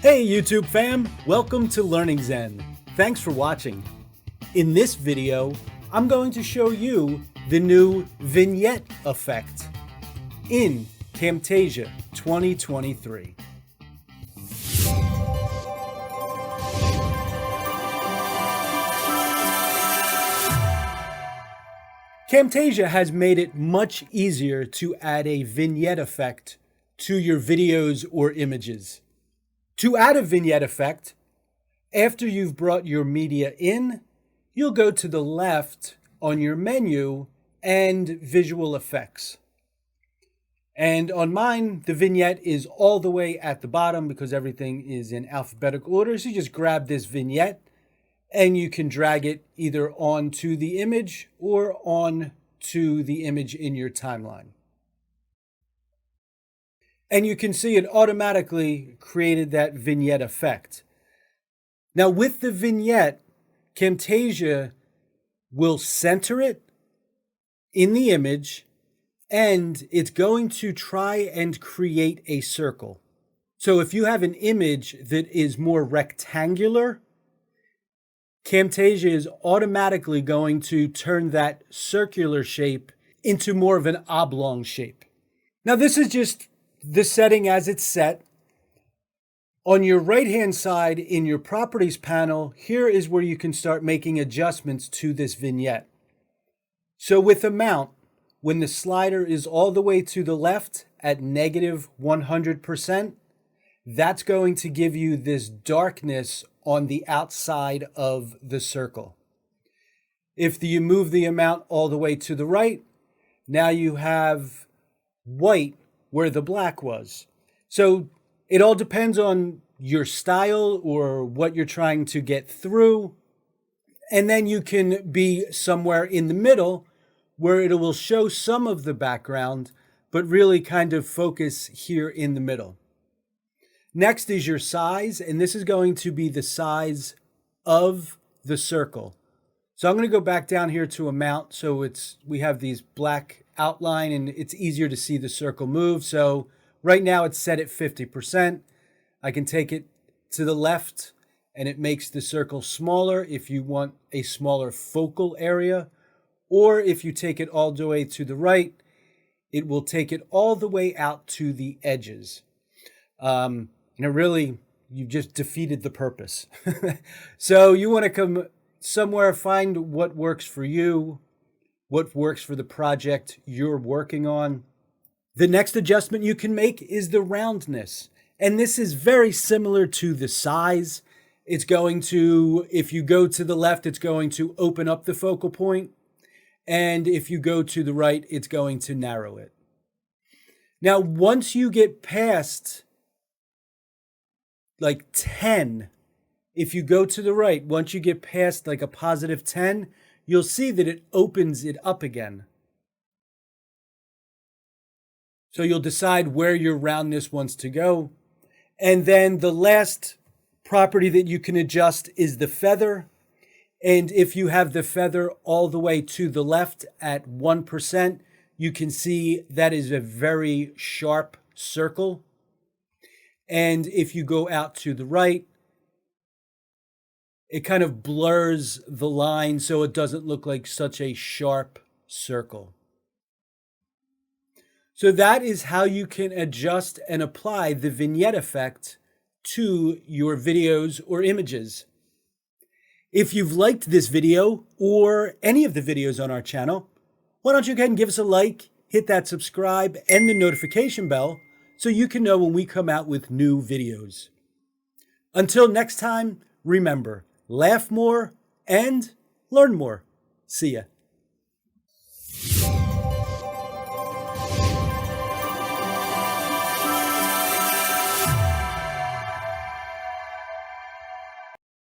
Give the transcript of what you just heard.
Hey YouTube fam, welcome to LearningZen. Thanks for watching. In this video, I'm going to show you the new Vignette Effect in Camtasia 2023. Camtasia has made it much easier to add a vignette effect to your videos or images. To add a vignette effect, after you've brought your media in, you'll go to the left on your menu and Visual Effects. And on mine, the vignette is all the way at the bottom because everything is in alphabetical order. So you just grab this vignette and you can drag it either onto the image or onto the image in your timeline. And you can see it automatically created that vignette effect. Now with the vignette, Camtasia will center it in the image and it's going to try and create a circle. So if you have an image that is more rectangular, Camtasia is automatically going to turn that circular shape into more of an oblong shape. Now this is just the setting as it's set. On your right-hand side in your properties panel, here is where you can start making adjustments to this vignette. So with amount, when the slider is all the way to the left at negative 100%, that's going to give you this darkness on the outside of the circle. If you move the amount all the way to the right, now you have white where the black was. So it all depends on your style or what you're trying to get through. And then you can be somewhere in the middle where it will show some of the background, but really kind of focus here in the middle. Next is your size, and this is going to be the size of the circle. So I'm going to go back down here to amount. So we have these black outline and it's easier to see the circle move. So right now it's set at 50%. I can take it to the left and it makes the circle smaller if you want a smaller focal area. Or if you take it all the way to the right, it will take it all the way out to the edges. And it really, you've just defeated the purpose. So you want to come somewhere, find what works for you, what works for the project you're working on. The next adjustment you can make is the roundness. And this is very similar to the size. It's going to, if you go to the left, it's going to open up the focal point. And if you go to the right, it's going to narrow it. Now, once you get past like 10, if you go to the right, once you get past like a positive 10, you'll see that it opens it up again. So you'll decide where your roundness wants to go. And then the last property that you can adjust is the feather. And if you have the feather all the way to the left at 1%, you can see that is a very sharp circle. And if you go out to the right, it kind of blurs the line so it doesn't look like such a sharp circle. So that is how you can adjust and apply the vignette effect to your videos or images. If you've liked this video or any of the videos on our channel, why don't you go ahead and give us a like, hit that subscribe and the notification bell so you can know when we come out with new videos. Until next time, remember, laugh more and learn more. See ya.